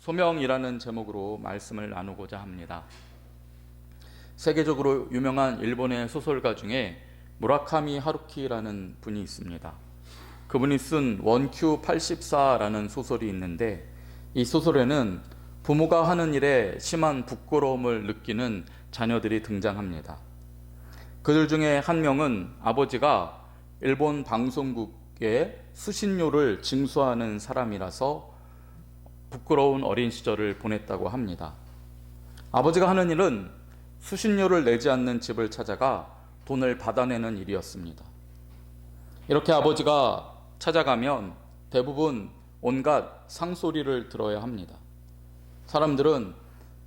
소명이라는 제목으로 말씀을 나누고자 합니다. 세계적으로 유명한 일본의 소설가 중에 무라카미 하루키라는 분이 있습니다. 그분이 쓴 원큐 84라는 소설이 있는데, 이 소설에는 부모가 하는 일에 심한 부끄러움을 느끼는 자녀들이 등장합니다. 그들 중에 한 명은 아버지가 일본 방송국에 수신료를 징수하는 사람이라서 부끄러운 어린 시절을 보냈다고 합니다. 아버지가 하는 일은 수신료를 내지 않는 집을 찾아가 돈을 받아내는 일이었습니다. 이렇게 아버지가 찾아가면 대부분 온갖 상소리를 들어야 합니다. 사람들은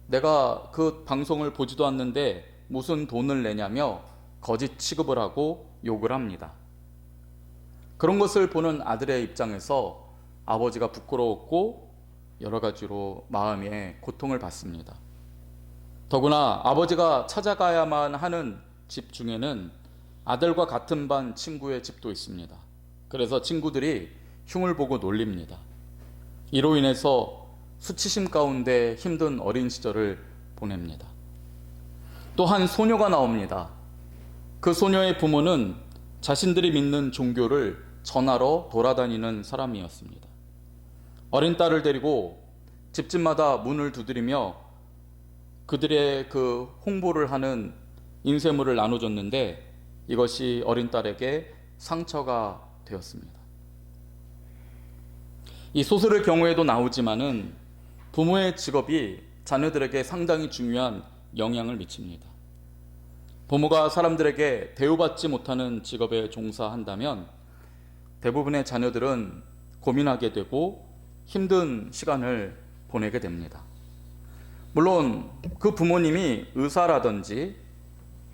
내가 그 방송을 보지도 않는데 무슨 돈을 내냐며 거짓 취급을 하고 욕을 합니다. 그런 것을 보는 아들의 입장에서 아버지가 부끄러웠고 여러 가지로 마음에 고통을 받습니다. 더구나 아버지가 찾아가야만 하는 집 중에는 아들과 같은 반 친구의 집도 있습니다. 그래서 친구들이 흉을 보고 놀립니다. 이로 인해서 수치심 가운데 힘든 어린 시절을 보냅니다. 또 한 소녀가 나옵니다. 그 소녀의 부모는 자신들이 믿는 종교를 전하러 돌아다니는 사람이었습니다. 어린 딸을 데리고 집집마다 문을 두드리며 그들의 그 홍보를 하는 인쇄물을 나눠줬는데, 이것이 어린 딸에게 상처가 되었습니다. 이 소설의 경우에도 나오지만은 부모의 직업이 자녀들에게 상당히 중요한 영향을 미칩니다. 부모가 사람들에게 대우받지 못하는 직업에 종사한다면 대부분의 자녀들은 고민하게 되고 힘든 시간을 보내게 됩니다. 물론 그 부모님이 의사라든지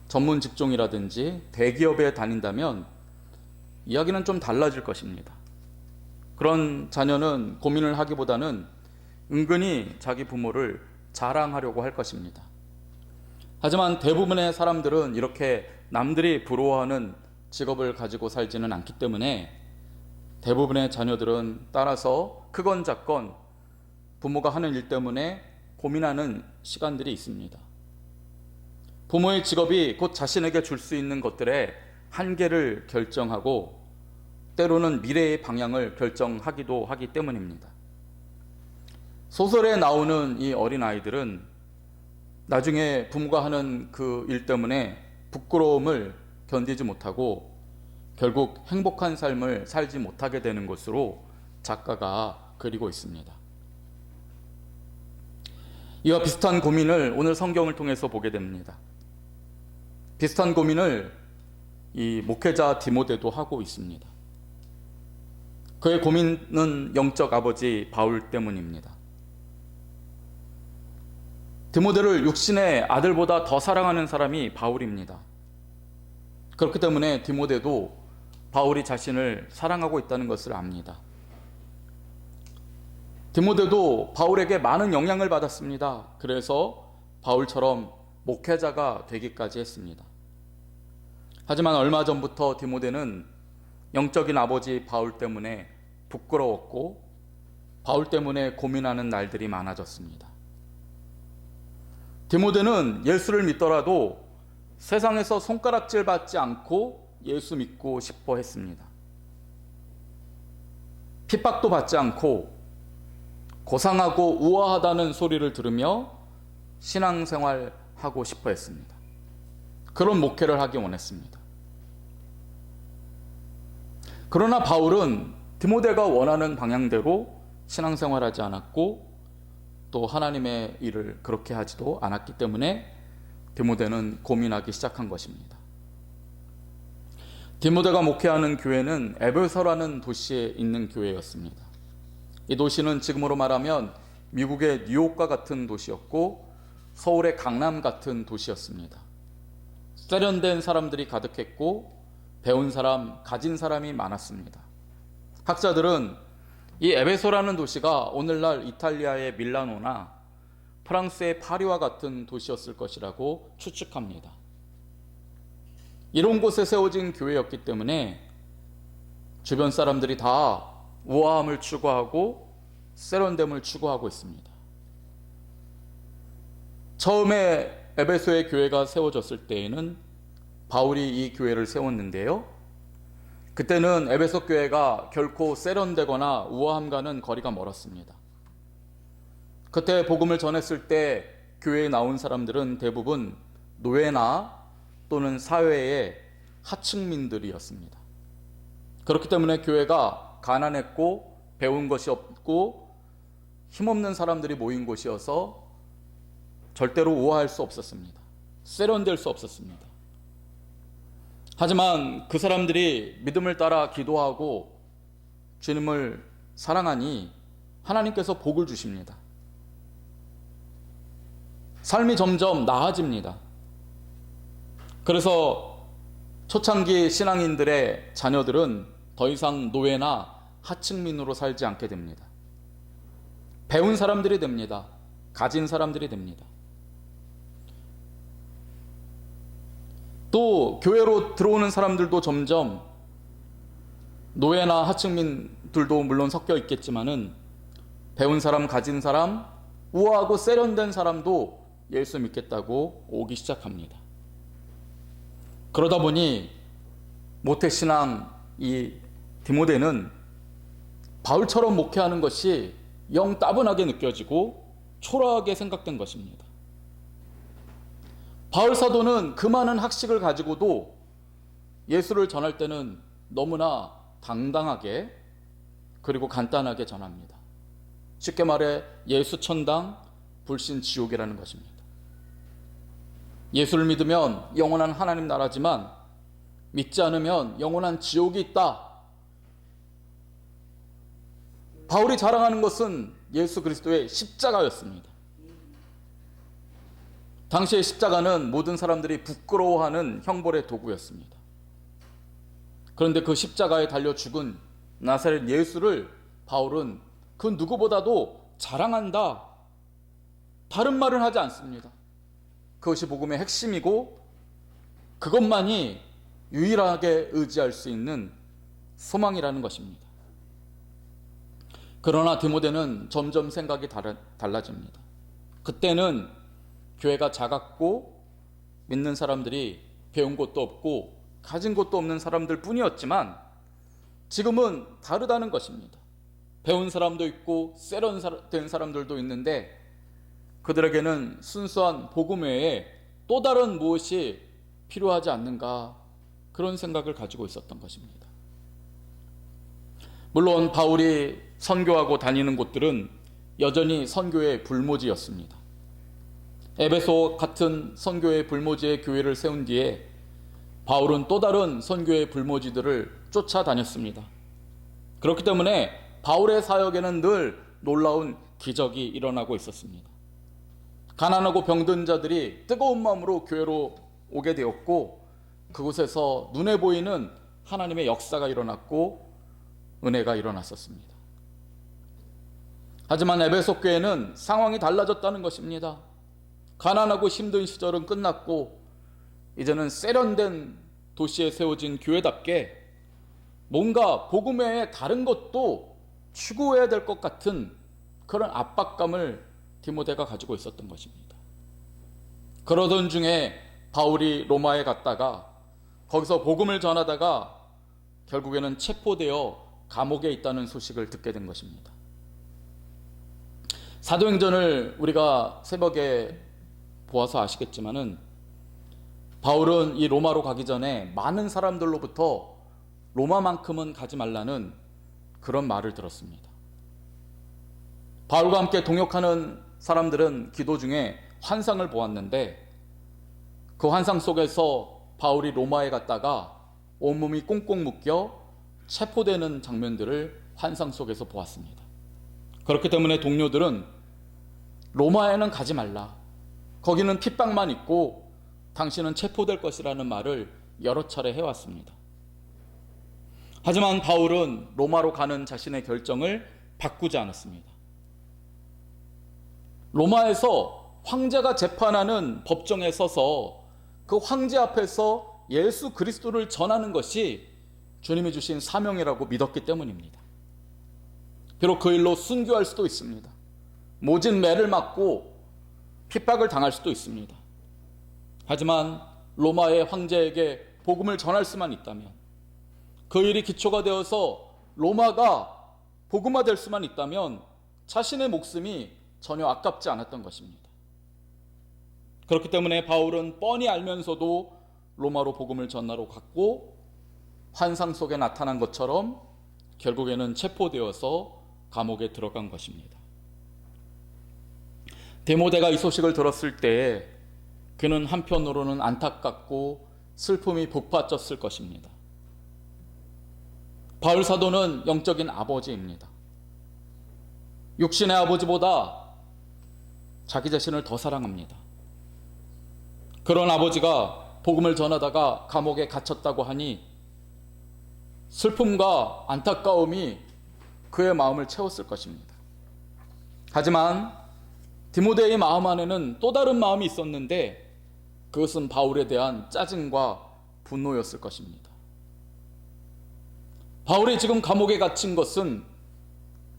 전문 직종이라든지 대기업에 다닌다면 이야기는 좀 달라질 것입니다. 그런 자녀는 고민을 하기보다는 은근히 자기 부모를 자랑하려고 할 것입니다. 하지만 대부분의 사람들은 이렇게 남들이 부러워하는 직업을 가지고 살지는 않기 때문에 대부분의 자녀들은 따라서 크건 작건 부모가 하는 일 때문에 고민하는 시간들이 있습니다. 부모의 직업이 곧 자신에게 줄 수 있는 것들의 한계를 결정하고 때로는 미래의 방향을 결정하기도 하기 때문입니다. 소설에 나오는 이 어린아이들은 나중에 부모가 하는 그 일 때문에 부끄러움을 견디지 못하고 결국 행복한 삶을 살지 못하게 되는 것으로 작가가 그리고 있습니다. 이와 비슷한 고민을 오늘 성경을 통해서 보게 됩니다. 비슷한 고민을 이 목회자 디모데도 하고 있습니다. 그의 고민은 영적 아버지 바울 때문입니다. 디모데를 육신의 아들보다 더 사랑하는 사람이 바울입니다. 그렇기 때문에 디모데도 바울이 자신을 사랑하고 있다는 것을 압니다. 디모데도 바울에게 많은 영향을 받았습니다. 그래서 바울처럼 목회자가 되기까지 했습니다. 하지만 얼마 전부터 디모데는 영적인 아버지 바울 때문에 부끄러웠고 바울 때문에 고민하는 날들이 많아졌습니다. 디모데는 예수를 믿더라도 세상에서 손가락질 받지 않고 예수 믿고 싶어 했습니다. 핍박도 받지 않고 고상하고 우아하다는 소리를 들으며 신앙생활하고 싶어 했습니다. 그런 목회를 하기 원했습니다. 그러나 바울은 디모데가 원하는 방향대로 신앙생활하지 않았고 또 하나님의 일을 그렇게 하지도 않았기 때문에 디모데는 고민하기 시작한 것입니다. 디모데가 목회하는 교회는 에베소라는 도시에 있는 교회였습니다. 이 도시는 지금으로 말하면 미국의 뉴욕과 같은 도시였고 서울의 강남 같은 도시였습니다. 세련된 사람들이 가득했고 배운 사람, 가진 사람이 많았습니다. 학자들은 이 에베소라는 도시가 오늘날 이탈리아의 밀라노나 프랑스의 파리와 같은 도시였을 것이라고 추측합니다. 이런 곳에 세워진 교회였기 때문에 주변 사람들이 다 우아함을 추구하고 세련됨을 추구하고 있습니다. 처음에 에베소의 교회가 세워졌을 때에는 바울이 이 교회를 세웠는데요, 그때는 에베소 교회가 결코 세련되거나 우아함과는 거리가 멀었습니다. 그때 복음을 전했을 때 교회에 나온 사람들은 대부분 노예나 또는 사회의 하층민들이었습니다. 그렇기 때문에 교회가 가난했고 배운 것이 없고 힘없는 사람들이 모인 곳이어서 절대로 우아할 수 없었습니다. 세련될 수 없었습니다. 하지만 그 사람들이 믿음을 따라 기도하고 주님을 사랑하니 하나님께서 복을 주십니다. 삶이 점점 나아집니다. 그래서 초창기 신앙인들의 자녀들은 더 이상 노예나 하층민으로 살지 않게 됩니다. 배운 사람들이 됩니다. 가진 사람들이 됩니다. 또 교회로 들어오는 사람들도 점점 노예나 하층민들도 물론 섞여 있겠지만은 배운 사람, 가진 사람, 우아하고 세련된 사람도 예수 믿겠다고 오기 시작합니다. 그러다 보니 모태신앙 이 디모데는 바울처럼 목회하는 것이 영 따분하게 느껴지고 초라하게 생각된 것입니다. 바울 사도는 그 많은 학식을 가지고도 예수를 전할 때는 너무나 당당하게 그리고 간단하게 전합니다. 쉽게 말해 예수 천당, 불신 지옥이라는 것입니다. 예수를 믿으면 영원한 하나님 나라지만 믿지 않으면 영원한 지옥이 있다. 바울이 자랑하는 것은 예수 그리스도의 십자가였습니다. 당시의 십자가는 모든 사람들이 부끄러워하는 형벌의 도구였습니다. 그런데 그 십자가에 달려 죽은 나사렛 예수를 바울은 그 누구보다도 자랑한다. 다른 말은 하지 않습니다. 그것이 복음의 핵심이고 그것만이 유일하게 의지할 수 있는 소망이라는 것입니다. 그러나 디모데는 점점 생각이 달라집니다. 그때는 교회가 작았고 믿는 사람들이 배운 것도 없고 가진 것도 없는 사람들 뿐이었지만 지금은 다르다는 것입니다. 배운 사람도 있고 세련된 사람들도 있는데 그들에게는 순수한 복음 외에 또 다른 무엇이 필요하지 않는가, 그런 생각을 가지고 있었던 것입니다. 물론 바울이 선교하고 다니는 곳들은 여전히 선교의 불모지였습니다. 에베소 같은 선교의 불모지의 교회를 세운 뒤에 바울은 또 다른 선교의 불모지들을 쫓아다녔습니다. 그렇기 때문에 바울의 사역에는 늘 놀라운 기적이 일어나고 있었습니다. 가난하고 병든 자들이 뜨거운 마음으로 교회로 오게 되었고 그곳에서 눈에 보이는 하나님의 역사가 일어났고 은혜가 일어났었습니다. 하지만 에베소 교회는 상황이 달라졌다는 것입니다. 가난하고 힘든 시절은 끝났고 이제는 세련된 도시에 세워진 교회답게 뭔가 복음 외에 다른 것도 추구해야 될 것 같은 그런 압박감을 디모데가 가지고 있었던 것입니다. 그러던 중에 바울이 로마에 갔다가 거기서 복음을 전하다가 결국에는 체포되어 감옥에 있다는 소식을 듣게 된 것입니다. 사도행전을 우리가 새벽에 보아서 아시겠지만은 바울은 이 로마로 가기 전에 많은 사람들로부터 로마만큼은 가지 말라는 그런 말을 들었습니다. 바울과 함께 동역하는 사람들은 기도 중에 환상을 보았는데 그 환상 속에서 바울이 로마에 갔다가 온몸이 꽁꽁 묶여 체포되는 장면들을 환상 속에서 보았습니다. 그렇기 때문에 동료들은 로마에는 가지 말라. 거기는 핍박만 있고 당신은 체포될 것이라는 말을 여러 차례 해왔습니다. 하지만 바울은 로마로 가는 자신의 결정을 바꾸지 않았습니다. 로마에서 황제가 재판하는 법정에 서서 그 황제 앞에서 예수 그리스도를 전하는 것이 주님이 주신 사명이라고 믿었기 때문입니다. 비록 그 일로 순교할 수도 있습니다. 모진 매를 맞고 핍박을 당할 수도 있습니다. 하지만 로마의 황제에게 복음을 전할 수만 있다면, 그 일이 기초가 되어서 로마가 복음화될 수만 있다면 자신의 목숨이 전혀 아깝지 않았던 것입니다. 그렇기 때문에 바울은 뻔히 알면서도 로마로 복음을 전하러 갔고, 환상 속에 나타난 것처럼 결국에는 체포되어서 감옥에 들어간 것입니다. 디모데가 이 소식을 들었을 때에 그는 한편으로는 안타깝고 슬픔이 북받쳤을 것입니다. 바울 사도는 영적인 아버지입니다. 육신의 아버지보다 자기 자신을 더 사랑합니다. 그런 아버지가 복음을 전하다가 감옥에 갇혔다고 하니 슬픔과 안타까움이 그의 마음을 채웠을 것입니다. 하지만 디모데의 마음 안에는 또 다른 마음이 있었는데, 그것은 바울에 대한 짜증과 분노였을 것입니다. 바울이 지금 감옥에 갇힌 것은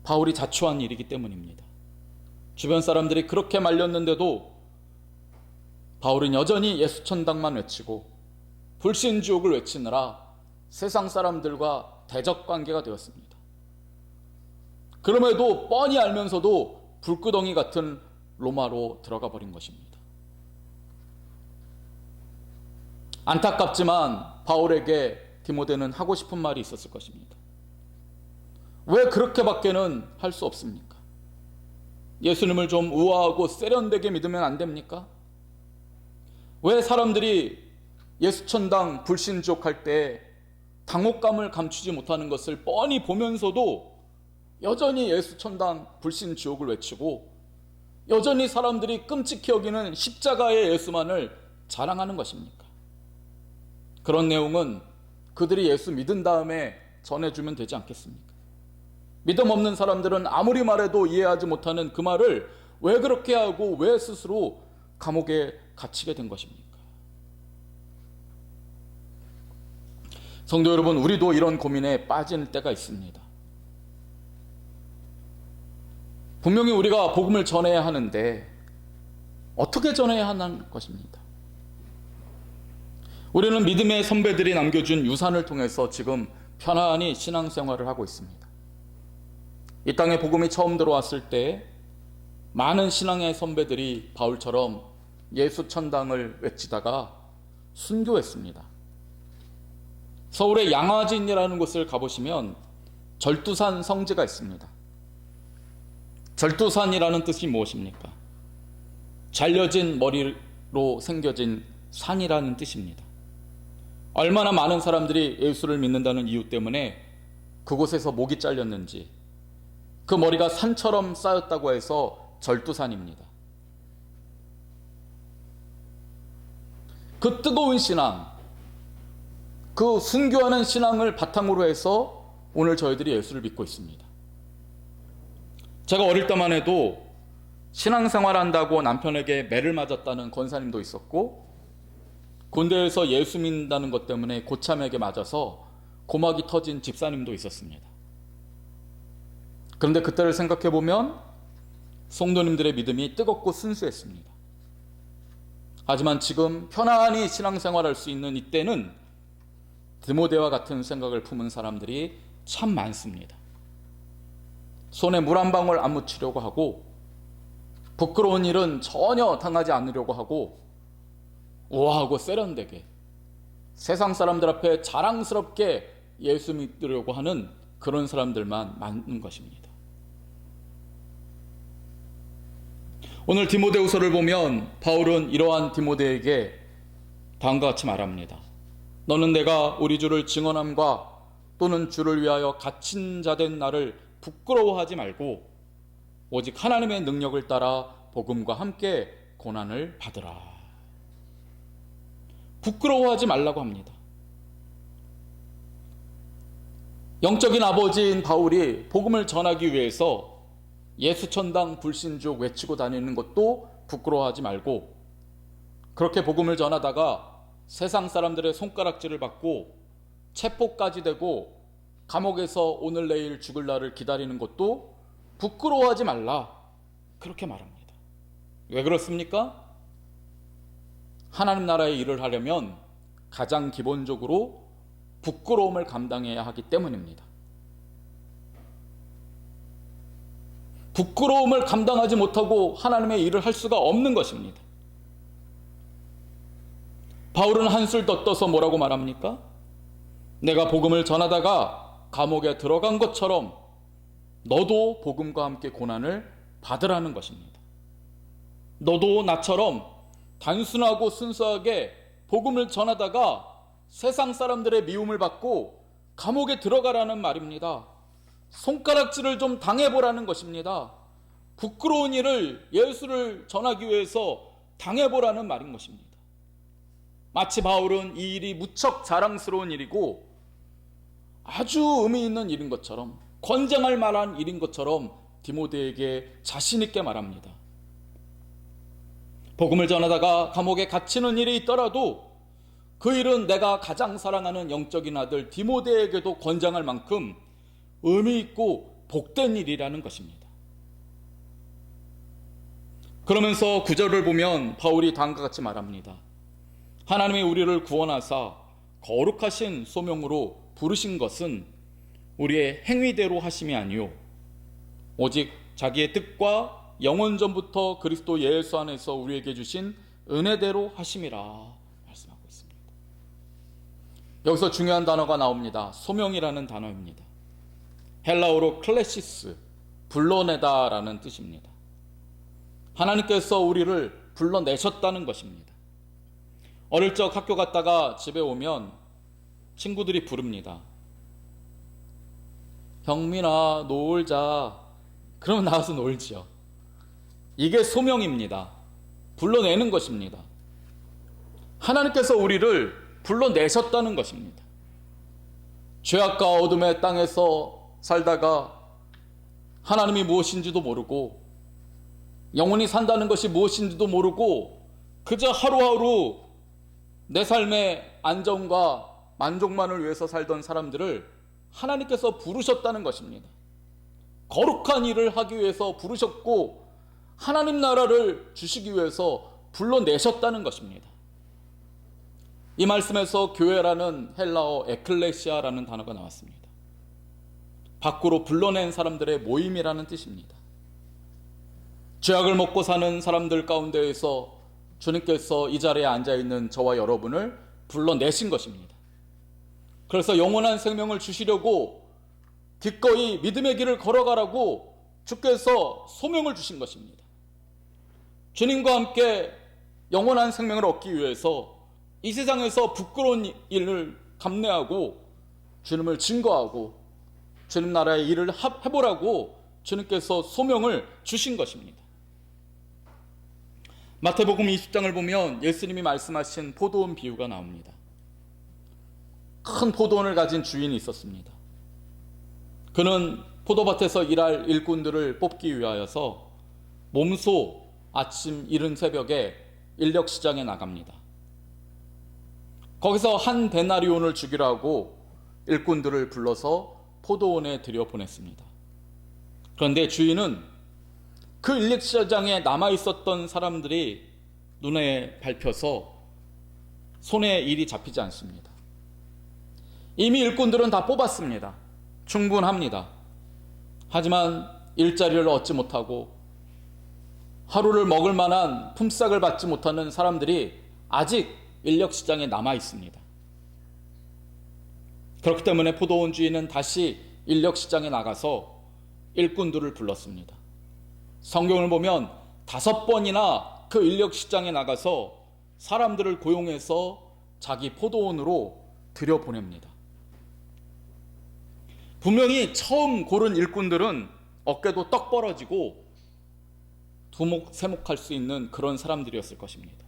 바울이 자초한 일이기 때문입니다. 주변 사람들이 그렇게 말렸는데도 바울은 여전히 예수천당만 외치고 불신주옥을 외치느라 세상 사람들과 대적관계가 되었습니다. 그럼에도 뻔히 알면서도 불구덩이 같은 로마로 들어가 버린 것입니다. 안타깝지만 바울에게 디모데는 하고 싶은 말이 있었을 것입니다. 왜 그렇게밖에는 할 수 없습니까? 예수님을 좀 우아하고 세련되게 믿으면 안 됩니까? 왜 사람들이 예수천당 불신족 할 때 당혹감을 감추지 못하는 것을 뻔히 보면서도 여전히 예수천당 불신지옥을 외치고 여전히 사람들이 끔찍히 여기는 십자가의 예수만을 자랑하는 것입니까? 그런 내용은 그들이 예수 믿은 다음에 전해주면 되지 않겠습니까? 믿음 없는 사람들은 아무리 말해도 이해하지 못하는 그 말을 왜 그렇게 하고 왜 스스로 감옥에 갇히게 된 것입니까? 성도 여러분, 우리도 이런 고민에 빠질 때가 있습니다. 분명히 우리가 복음을 전해야 하는데 어떻게 전해야 하는 것입니다. 우리는 믿음의 선배들이 남겨준 유산을 통해서 지금 편안히 신앙생활을 하고 있습니다. 이 땅에 복음이 처음 들어왔을 때 많은 신앙의 선배들이 바울처럼 예수 천당을 외치다가 순교했습니다. 서울의 양화진이라는 곳을 가보시면 절두산 성지가 있습니다. 절두산이라는 뜻이 무엇입니까? 잘려진 머리로 생겨진 산이라는 뜻입니다. 얼마나 많은 사람들이 예수를 믿는다는 이유 때문에 그곳에서 목이 잘렸는지 그 머리가 산처럼 쌓였다고 해서 절두산입니다. 그 뜨거운 신앙, 그 순교하는 신앙을 바탕으로 해서 오늘 저희들이 예수를 믿고 있습니다. 제가 어릴 때만 해도 신앙생활 한다고 남편에게 매를 맞았다는 권사님도 있었고, 군대에서 예수 믿는다는 것 때문에 고참에게 맞아서 고막이 터진 집사님도 있었습니다. 그런데 그때를 생각해 보면 성도님들의 믿음이 뜨겁고 순수했습니다. 하지만 지금 편안히 신앙생활할 수 있는 이때는 디모데와 같은 생각을 품은 사람들이 참 많습니다. 손에 물 한 방울 안 묻히려고 하고 부끄러운 일은 전혀 당하지 않으려고 하고 우아하고 세련되게 세상 사람들 앞에 자랑스럽게 예수 믿으려고 하는 그런 사람들만 많은 것입니다. 오늘 디모데후서를 보면 바울은 이러한 디모데에게 다음과 같이 말합니다. 너는 내가 우리 주를 증언함과 또는 주를 위하여 갇힌 자 된 나를 부끄러워하지 말고 오직 하나님의 능력을 따라 복음과 함께 고난을 받으라. 부끄러워하지 말라고 합니다. 영적인 아버지인 바울이 복음을 전하기 위해서 예수천당 불신족 외치고 다니는 것도 부끄러워하지 말고, 그렇게 복음을 전하다가 세상 사람들의 손가락질을 받고 체포까지 되고 감옥에서 오늘 내일 죽을 날을 기다리는 것도 부끄러워하지 말라, 그렇게 말합니다. 왜 그렇습니까? 하나님 나라의 일을 하려면 가장 기본적으로 부끄러움을 감당해야 하기 때문입니다. 부끄러움을 감당하지 못하고 하나님의 일을 할 수가 없는 것입니다. 바울은 한술 더 떠서 뭐라고 말합니까? 내가 복음을 전하다가 감옥에 들어간 것처럼 너도 복음과 함께 고난을 받으라는 것입니다. 너도 나처럼 단순하고 순수하게 복음을 전하다가 세상 사람들의 미움을 받고 감옥에 들어가라는 말입니다. 손가락질을 좀 당해보라는 것입니다. 부끄러운 일을 예수를 전하기 위해서 당해보라는 말인 것입니다. 마치 바울은 이 일이 무척 자랑스러운 일이고 아주 의미 있는 일인 것처럼, 권장할 만한 일인 것처럼 디모데에게 자신 있게 말합니다. 복음을 전하다가 감옥에 갇히는 일이 있더라도 그 일은 내가 가장 사랑하는 영적인 아들 디모데에게도 권장할 만큼 의미 있고 복된 일이라는 것입니다. 그러면서 9절을 보면 바울이 다음과 같이 말합니다. 하나님이 우리를 구원하사 거룩하신 소명으로 부르신 것은 우리의 행위대로 하심이 아니요 오직 자기의 뜻과 영원전부터 그리스도 예수 안에서 우리에게 주신 은혜대로 하심이라 말씀하고 있습니다. 여기서 중요한 단어가 나옵니다. 소명이라는 단어입니다. 헬라어로 클레시스, 불러내다라는 뜻입니다. 하나님께서 우리를 불러내셨다는 것입니다. 어릴 적 학교 갔다가 집에 오면 친구들이 부릅니다. 경민아, 놀자. 그러면 나와서 놀지요. 이게 소명입니다. 불러내는 것입니다. 하나님께서 우리를 불러내셨다는 것입니다. 죄악과 어둠의 땅에서 살다가 하나님이 무엇인지도 모르고 영원히 산다는 것이 무엇인지도 모르고 그저 하루하루 내 삶의 안정과 만족만을 위해서 살던 사람들을 하나님께서 부르셨다는 것입니다. 거룩한 일을 하기 위해서 부르셨고 하나님 나라를 주시기 위해서 불러내셨다는 것입니다. 이 말씀에서 교회라는 헬라어 에클레시아라는 단어가 나왔습니다. 밖으로 불러낸 사람들의 모임이라는 뜻입니다. 죄악을 먹고 사는 사람들 가운데에서 주님께서 이 자리에 앉아있는 저와 여러분을 불러내신 것입니다. 그래서 영원한 생명을 주시려고 기꺼이 믿음의 길을 걸어가라고 주께서 소명을 주신 것입니다. 주님과 함께 영원한 생명을 얻기 위해서 이 세상에서 부끄러운 일을 감내하고 주님을 증거하고 주님 나라의 일을 해보라고 주님께서 소명을 주신 것입니다. 마태복음 20장을 보면 예수님이 말씀하신 포도원 비유가 나옵니다. 큰 포도원을 가진 주인이 있었습니다. 그는 포도밭에서 일할 일꾼들을 뽑기 위하여서 몸소 아침 이른 새벽에 인력시장에 나갑니다. 거기서 한 데나리온을 주기로 하고 일꾼들을 불러서 포도원에 들여보냈습니다. 그런데 주인은 그 인력시장에 남아있었던 사람들이 눈에 밟혀서 손에 일이 잡히지 않습니다. 이미 일꾼들은 다 뽑았습니다. 충분합니다. 하지만 일자리를 얻지 못하고 하루를 먹을 만한 품삯을 받지 못하는 사람들이 아직 인력시장에 남아 있습니다. 그렇기 때문에 포도원 주인은 다시 인력시장에 나가서 일꾼들을 불렀습니다. 성경을 보면 5번이나 그 인력시장에 나가서 사람들을 고용해서 자기 포도원으로 들여보냅니다. 분명히 처음 고른 일꾼들은 어깨도 떡 벌어지고 두목 세목할 수 있는 그런 사람들이었을 것입니다.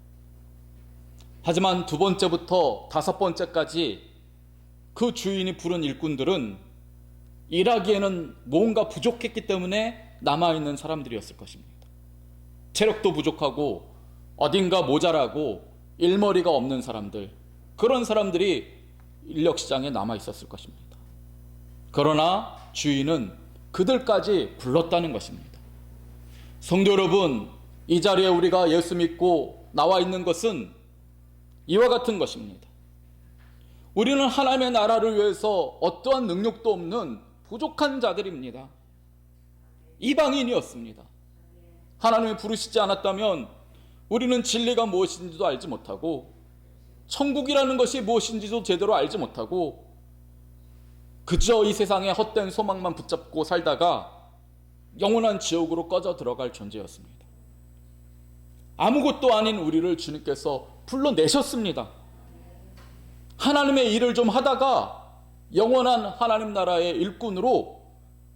하지만 2번째부터 5번째까지 그 주인이 부른 일꾼들은 일하기에는 뭔가 부족했기 때문에 남아있는 사람들이었을 것입니다. 체력도 부족하고 어딘가 모자라고 일머리가 없는 사람들, 그런 사람들이 인력시장에 남아있었을 것입니다. 그러나 주인은 그들까지 불렀다는 것입니다. 성도 여러분, 이 자리에 우리가 예수 믿고 나와 있는 것은 이와 같은 것입니다. 우리는 하나님의 나라를 위해서 어떠한 능력도 없는 부족한 자들입니다. 이방인이었습니다. 하나님이 부르시지 않았다면 우리는 진리가 무엇인지도 알지 못하고 천국이라는 것이 무엇인지도 제대로 알지 못하고 그저 이 세상의 헛된 소망만 붙잡고 살다가 영원한 지옥으로 꺼져 들어갈 존재였습니다. 아무것도 아닌 우리를 주님께서 불러내셨습니다. 하나님의 일을 좀 하다가 영원한 하나님 나라의 일꾼으로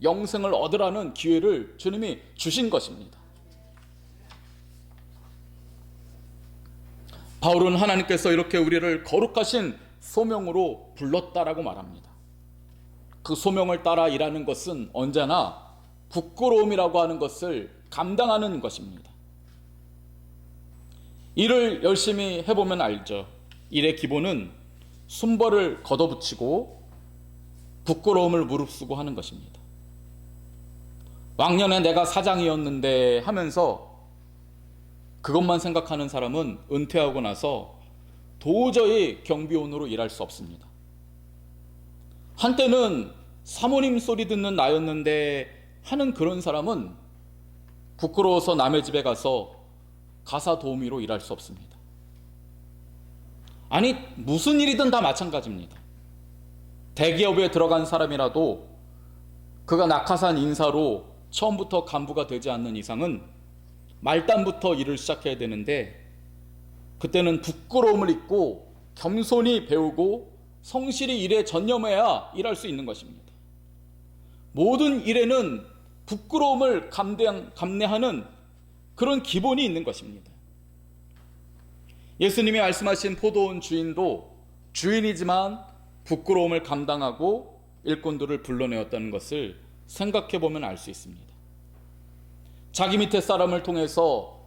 영생을 얻으라는 기회를 주님이 주신 것입니다. 바울은 하나님께서 이렇게 우리를 거룩하신 소명으로 불렀다라고 말합니다. 그 소명을 따라 일하는 것은 언제나 부끄러움이라고 하는 것을 감당하는 것입니다. 일을 열심히 해보면 알죠. 일의 기본은 순벌을 걷어붙이고 부끄러움을 무릅쓰고 하는 것입니다. 왕년에 내가 사장이었는데 하면서 그것만 생각하는 사람은 은퇴하고 나서 도저히 경비원으로 일할 수 없습니다. 한때는 사모님 소리 듣는 나였는데 하는 그런 사람은 부끄러워서 남의 집에 가서 가사 도우미로 일할 수 없습니다. 아니, 무슨 일이든 다 마찬가지입니다. 대기업에 들어간 사람이라도 그가 낙하산 인사로 처음부터 간부가 되지 않는 이상은 말단부터 일을 시작해야 되는데 그때는 부끄러움을 잊고 겸손히 배우고 성실히 일에 전념해야 일할 수 있는 것입니다. 모든 일에는 부끄러움을 감내하는 그런 기본이 있는 것입니다. 예수님이 말씀하신 포도원 주인도 주인이지만 부끄러움을 감당하고 일꾼들을 불러내었다는 것을 생각해 보면 알 수 있습니다. 자기 밑에 사람을 통해서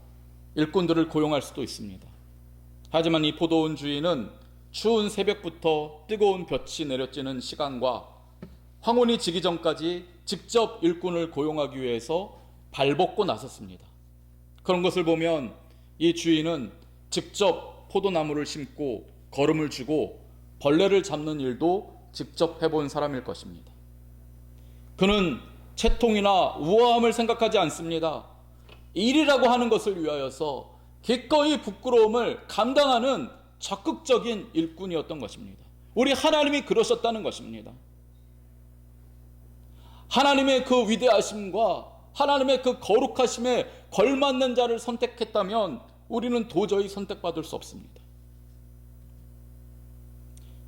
일꾼들을 고용할 수도 있습니다. 하지만 이 포도원 주인은 추운 새벽부터 뜨거운 볕이 내려지는 시간과 황혼이 지기 전까지 직접 일꾼을 고용하기 위해서 발벗고 나섰습니다. 그런 것을 보면 이 주인은 직접 포도나무를 심고 거름을 주고 벌레를 잡는 일도 직접 해본 사람일 것입니다. 그는 채통이나 우아함을 생각하지 않습니다. 일이라고 하는 것을 위하여서 기꺼이 부끄러움을 감당하는 적극적인 일꾼이었던 것입니다. 우리 하나님이 그러셨다는 것입니다. 하나님의 그 위대하심과 하나님의 그 거룩하심에 걸맞는 자를 선택했다면 우리는 도저히 선택받을 수 없습니다.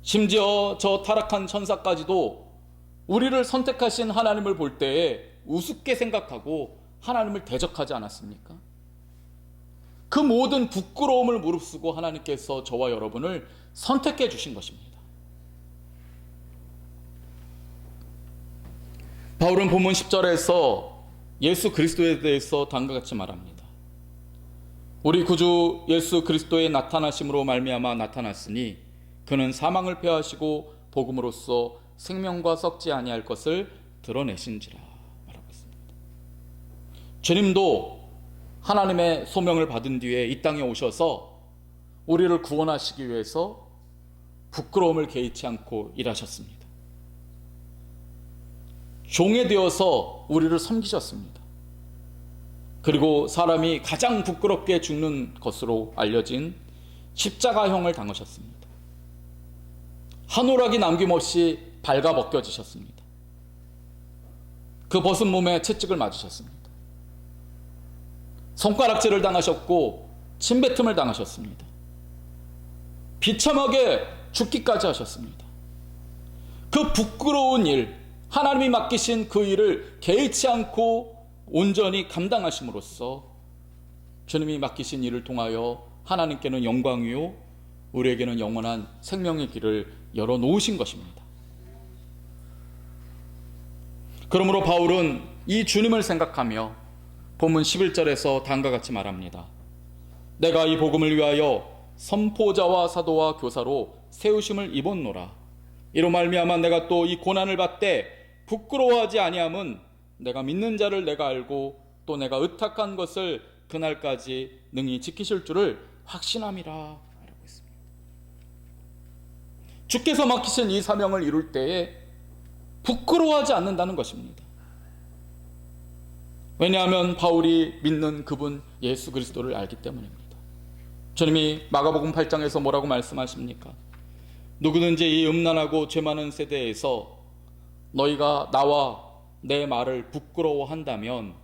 심지어 저 타락한 천사까지도 우리를 선택하신 하나님을 볼 때에 우습게 생각하고 하나님을 대적하지 않았습니까? 그 모든 부끄러움을 무릅쓰고 하나님께서 저와 여러분을 선택해 주신 것입니다. 바울은 본문 10절에서 예수 그리스도에 대해서 다음과 같이 말합니다. 우리 구주 예수 그리스도의 나타나심으로 말미암아 나타났으니 그는 사망을 패하시고 복음으로써 생명과 썩지 아니할 것을 드러내신지라 말하고 있습니다. 주님도 하나님의 소명을 받은 뒤에 이 땅에 오셔서 우리를 구원하시기 위해서 부끄러움을 개의치 않고 일하셨습니다. 종이 되어서 우리를 섬기셨습니다. 그리고 사람이 가장 부끄럽게 죽는 것으로 알려진 십자가형을 당하셨습니다. 한 오락이 남김없이 발가벗겨지셨습니다. 그 벗은 몸에 채찍을 맞으셨습니다. 손가락질을 당하셨고 침뱉음을 당하셨습니다. 비참하게 죽기까지 하셨습니다. 그 부끄러운 일, 하나님이 맡기신 그 일을 개의치 않고 온전히 감당하심으로써 주님이 맡기신 일을 통하여 하나님께는 영광이요 우리에게는 영원한 생명의 길을 열어놓으신 것입니다. 그러므로 바울은 이 주님을 생각하며 본문 11절에서 다음과 같이 말합니다. 내가 이 복음을 위하여 선포자와 사도와 교사로 세우심을 입었노라. 이로 말미암아 내가 또 이 고난을 받되 부끄러워하지 아니함은 내가 믿는 자를 내가 알고 또 내가 의탁한 것을 그날까지 능히 지키실 줄을 확신함이라 말하고 있습니다. 주께서 맡기신 이 사명을 이룰 때에 부끄러워하지 않는다는 것입니다. 왜냐하면 바울이 믿는 그분 예수 그리스도를 알기 때문입니다. 주님이 마가복음 8장에서 뭐라고 말씀하십니까? 누구든지 이 음란하고 죄 많은 세대에서 너희가 나와 내 말을 부끄러워한다면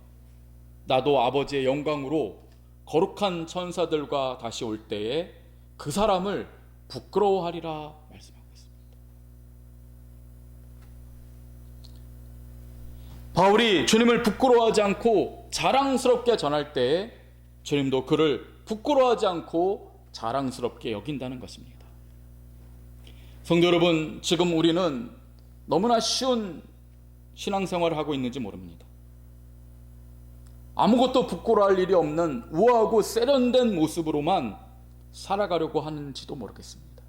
나도 아버지의 영광으로 거룩한 천사들과 다시 올 때에 그 사람을 부끄러워하리라 말씀하고 있습니다. 바울이 주님을 부끄러워하지 않고 자랑스럽게 전할 때에 주님도 그를 부끄러워하지 않고 자랑스럽게 여긴다는 것입니다. 성도 여러분, 지금 우리는 너무나 쉬운 신앙생활을 하고 있는지 모릅니다. 아무것도 부끄러워할 일이 없는 우아하고 세련된 모습으로만 살아가려고 하는지도 모르겠습니다.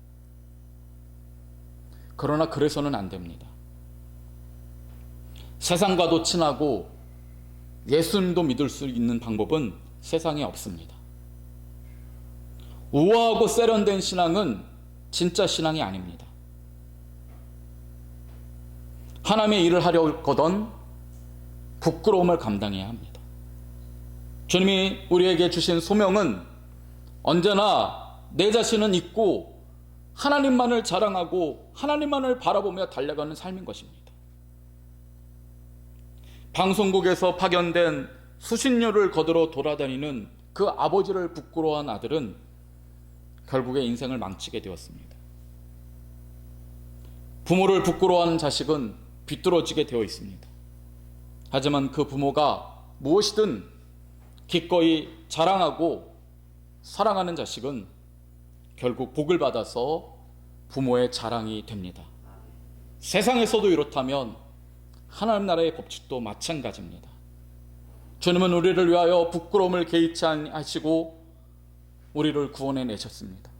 그러나 그래서는 안 됩니다. 세상과도 친하고 예수님도 믿을 수 있는 방법은 세상에 없습니다. 우아하고 세련된 신앙은 진짜 신앙이 아닙니다. 하나님의 일을 하려거든 부끄러움을 감당해야 합니다. 주님이 우리에게 주신 소명은 언제나 내 자신은 잊고 하나님만을 자랑하고 하나님만을 바라보며 달려가는 삶인 것입니다. 방송국에서 파견된 수신료를 거두러 돌아다니는 그 아버지를 부끄러워한 아들은 결국에 인생을 망치게 되었습니다. 부모를 부끄러워하는 자식은 비뚤어지게 되어 있습니다. 하지만 그 부모가 무엇이든 기꺼이 자랑하고 사랑하는 자식은 결국 복을 받아서 부모의 자랑이 됩니다. 세상에서도 이렇다면 하나님 나라의 법칙도 마찬가지입니다. 주님은 우리를 위하여 부끄러움을 개의치 하시고 우리를 구원해 내셨습니다.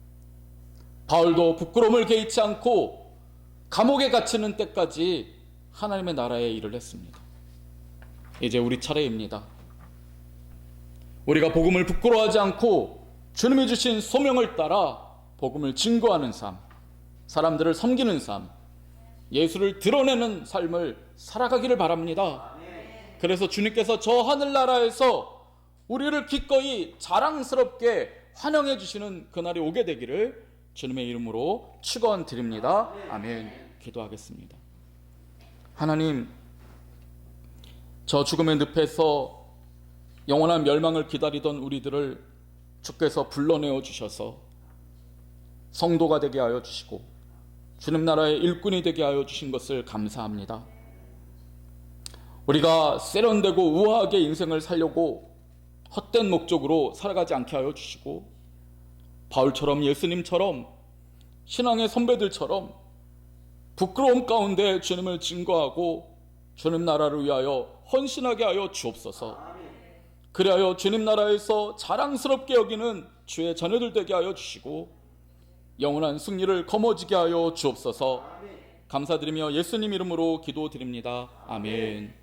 바울도 부끄러움을 개의치 않고 감옥에 갇히는 때까지 하나님의 나라에 일을 했습니다. 이제 우리 차례입니다. 우리가 복음을 부끄러워하지 않고 주님이 주신 소명을 따라 복음을 증거하는 삶, 사람들을 섬기는 삶, 예수를 드러내는 삶을 살아가기를 바랍니다. 그래서 주님께서 저 하늘나라에서 우리를 기꺼이 자랑스럽게 환영해 주시는 그날이 오게 되기를 주님의 이름으로 축원드립니다. 아멘. 기도하겠습니다. 하나님, 저 죽음의 늪에서 영원한 멸망을 기다리던 우리들을 주께서 불러내어 주셔서 성도가 되게 하여 주시고 주님 나라의 일꾼이 되게 하여 주신 것을 감사합니다. 우리가 세련되고 우아하게 인생을 살려고 헛된 목적으로 살아가지 않게 하여 주시고 바울처럼 예수님처럼 신앙의 선배들처럼 부끄러움 가운데 주님을 증거하고 주님 나라를 위하여 헌신하게 하여 주옵소서. 그리하여 주님 나라에서 자랑스럽게 여기는 주의 자녀들 되게 하여 주시고 영원한 승리를 거머쥐게 하여 주옵소서. 감사드리며 예수님 이름으로 기도드립니다. 아멘.